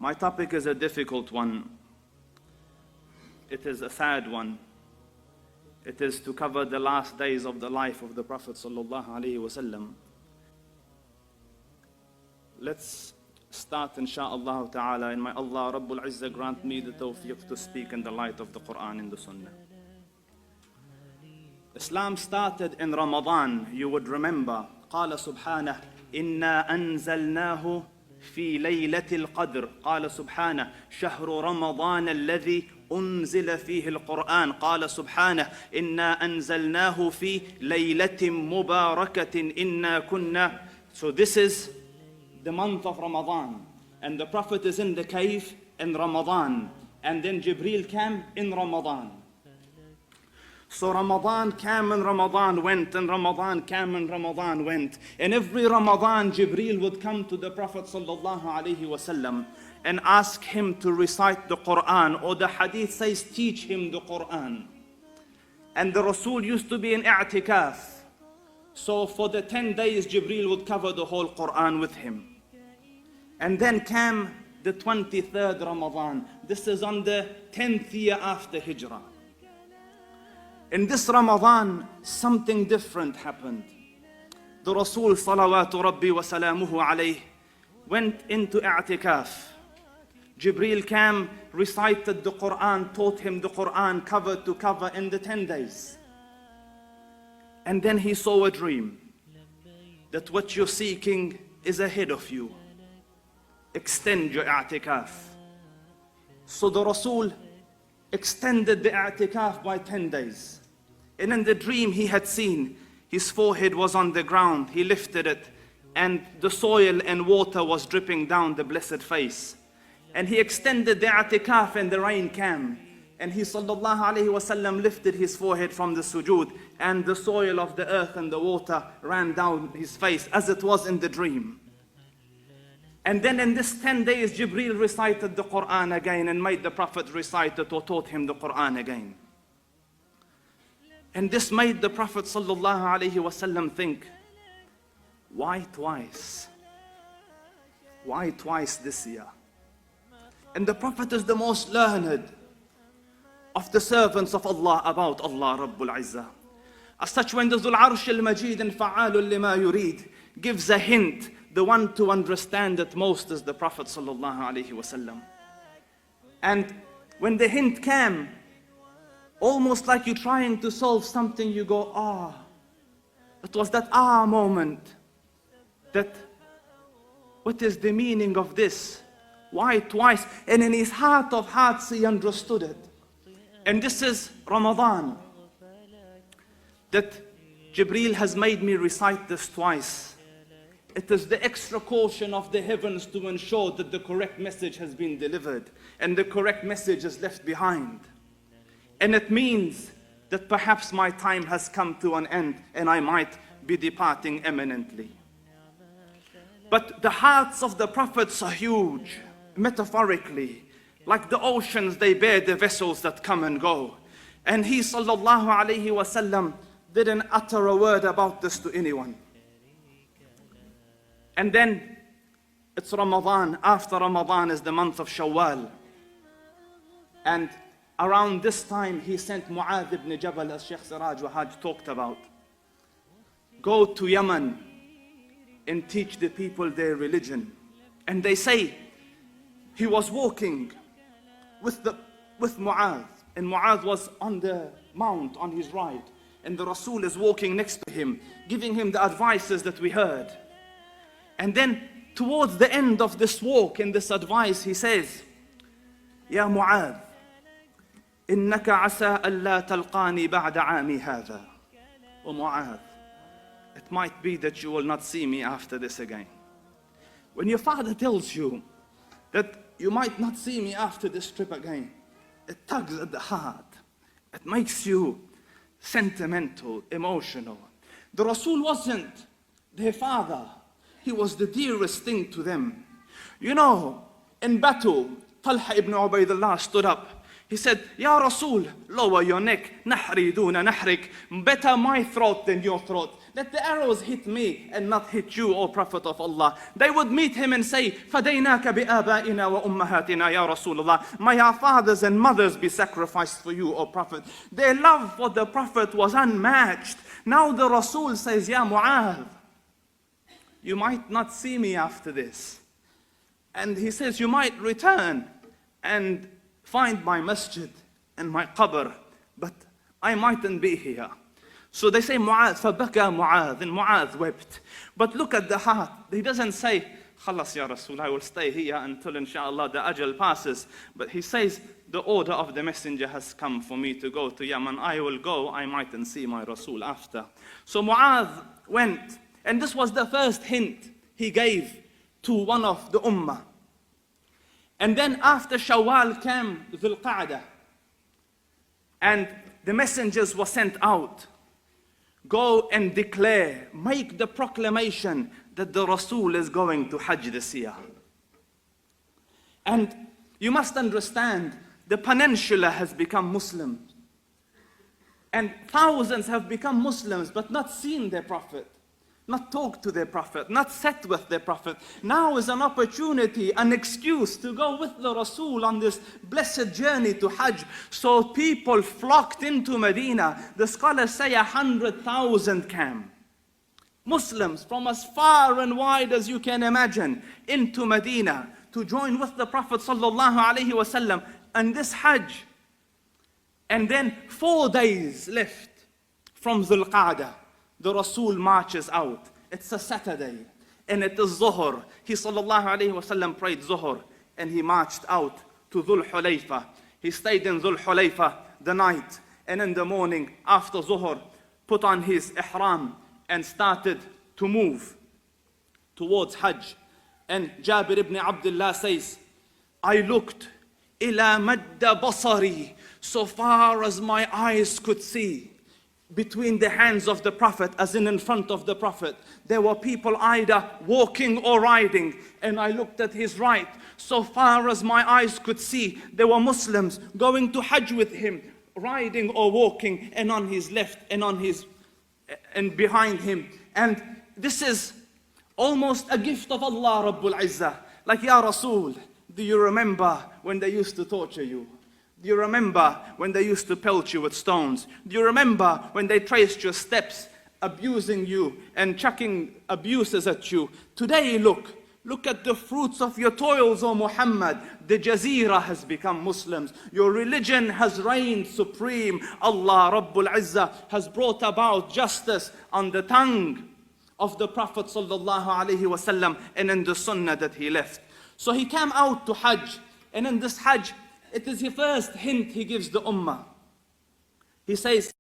My topic is a difficult one. It is a sad one. It is to cover the last days of the life of the Prophet sallallahu alaihi wasallam. Let's start insha'Allah ta'ala, and may Allah Rabbul Izzah grant me the tawfiq to speak in the light of the Qur'an and the Sunnah. Islam started in Ramadan, you would remember. قال سبحانه إنا أنزلناه في ليلة القدر. قال سبحانه شهر رمضان الذي أنزل فيه القرآن. قال سبحانه إنا أنزلناه في ليلة مباركة إنا كنا. So this is the month of Ramadan, and the Prophet is in the cave in Ramadan, and then Jibreel came in Ramadan. So Ramadan came and Ramadan went, and Ramadan came and Ramadan went. And every Ramadan, Jibreel would come to the Prophet sallallahu alaihi wasallam and ask him to recite the Qur'an, or the hadith says, teach him the Qur'an. And the Rasul used to be in i'tikaf. So for the 10 days, Jibreel would cover the whole Qur'an with him. And then came the 23rd Ramadan. This is on the 10th year after Hijrah. In this Ramadan, something different happened. The Rasul salawatu rabbi wa salamuhu alayh went into i'tikaf. Jibreel came, recited the Qur'an, taught him the Qur'an cover to cover in the 10 days. And then he saw a dream that what you're seeking is ahead of you. Extend your i'tikaf. So the Rasul extended the i'tikaf by 10 days. And in the dream he had seen his forehead was on the ground. He lifted it, and the soil and water was dripping down the blessed face. And he extended the i'tikaf, and the rain came. And he sallallahu alaihi wasallam lifted his forehead from the sujood, and the soil of the earth and the water ran down his face as it was in the dream. And then in this 10 days, Jibreel recited the Qur'an again and made the Prophet recite it or taught him the Qur'an again. And this made the Prophet sallallahu alaihi wasallam think, why twice? Why twice this year? And the Prophet is the most learned of the servants of Allah about Allah Rabbul Izzah. As such, when the Dhul Arsh al-Majid and Fa'alul lima yurid gives a hint, the one to understand it most is the Prophet sallallahu alaihi wasallam. And when the hint came, almost like you're trying to solve something, you go, ah. It was that ah moment. That, what is the meaning of this? Why twice? And in his heart of hearts, he understood it. And this is Ramadan. That Jibreel has made me recite this twice. It is the extra caution of the heavens to ensure that the correct message has been delivered and the correct message is left behind. And it means that perhaps my time has come to an end and I might be departing imminently. But the hearts of the prophets are huge, metaphorically. Like the oceans, they bear the vessels that come and go. And he sallallahu alaihi wasallam didn't utter a word about this to anyone. And then it's Ramadan. After Ramadan is the month of Shawwal. And around this time, he sent Mu'adh ibn Jabal, as Sheikh Siraj Wahaj talked about. Go to Yemen and teach the people their religion. And they say he was walking with Mu'adh, and Mu'adh was on the mount on his right, and the Rasul is walking next to him, giving him the advices that we heard. And then towards the end of this walk and this advice, he says, Ya Mu'adh, إنك عسى ألا تلقاني بعد عامي هذا. O Mu'adh, it might be that you will not see me after this again. When your father tells you that you might not see me after this trip again, it tugs at the heart. It makes you sentimental, emotional. The Rasul wasn't their father. He was the dearest thing to them. You know, in battle, Talha ibn Ubaidullah stood up. He said, Ya Rasul, lower your neck. Nahri duna nahrik. Better my throat than your throat. Let the arrows hit me and not hit you, O Prophet of Allah. They would meet him and say, فَدَيْنَاكَ بِآبَائِنَا وَأُمَّهَاتِنَا يَا رَسُولَ اللَّهِ. May our fathers and mothers be sacrificed for you, O Prophet. Their love for the Prophet was unmatched. Now the Rasul says, Ya Mu'adh, you might not see me after this. And he says, you might return and find my masjid and my qabr, but I mightn't be here. So they say Mu'adh, فَبَكَى Mu'adh, and Mu'adh wept. But look at the heart. He doesn't say, خلاص ya Rasul, I will stay here until inshallah the ajal passes. But he says, the order of the messenger has come for me to go to Yemen. I will go, I mightn't see my Rasul after. So Mu'adh went, and this was the first hint he gave to one of the Ummah. And then after Shawwal came Dhul Qa'dah, and the messengers were sent out. Go and declare, make the proclamation that the Rasul is going to Hajj this year. And you must understand, the peninsula has become Muslim. And thousands have become Muslims, but not seen their Prophet, not talked to their Prophet, not sat with their Prophet. Now is an opportunity, an excuse to go with the Rasul on this blessed journey to Hajj. So people flocked into Medina. The scholars say 100,000 came. Muslims from as far and wide as you can imagine into Medina to join with the Prophet sallallahu alaihi wasallam and this Hajj. And then 4 days left from Dhul Qa'dah. The Rasul marches out. It's a Saturday, and it is Zuhr. He sallallahu alayhi wasallam prayed Zuhr, and he marched out to Dhul Hulayfa. He stayed in Dhul Hulayfa the night, and in the morning after Zuhr, put on his ihram and started to move towards Hajj. And Jabir ibn Abdullah says, I looked ila madda basari, so far as my eyes could see. Between the hands of the Prophet, as in front of the Prophet, there were people either walking or riding. And I looked at his right, so far as my eyes could see, there were Muslims going to Hajj with him, riding or walking, and on his left and behind him. And this is almost a gift of Allah Rabbul Izzah. Like, Ya Rasul, do you remember when they used to torture you? Do you remember when they used to pelt you with stones? Do you remember when they traced your steps, abusing you and chucking abuses at you? Today, look at the fruits of your toils, O Muhammad. The Jazeera has become Muslims. Your religion has reigned supreme. Allah Rabbul Izzah has brought about justice on the tongue of the Prophet sallallahu alaihi wasallam and in the sunnah that he left. So he came out to Hajj, and in this Hajj, it is the first hint he gives the Ummah. He says,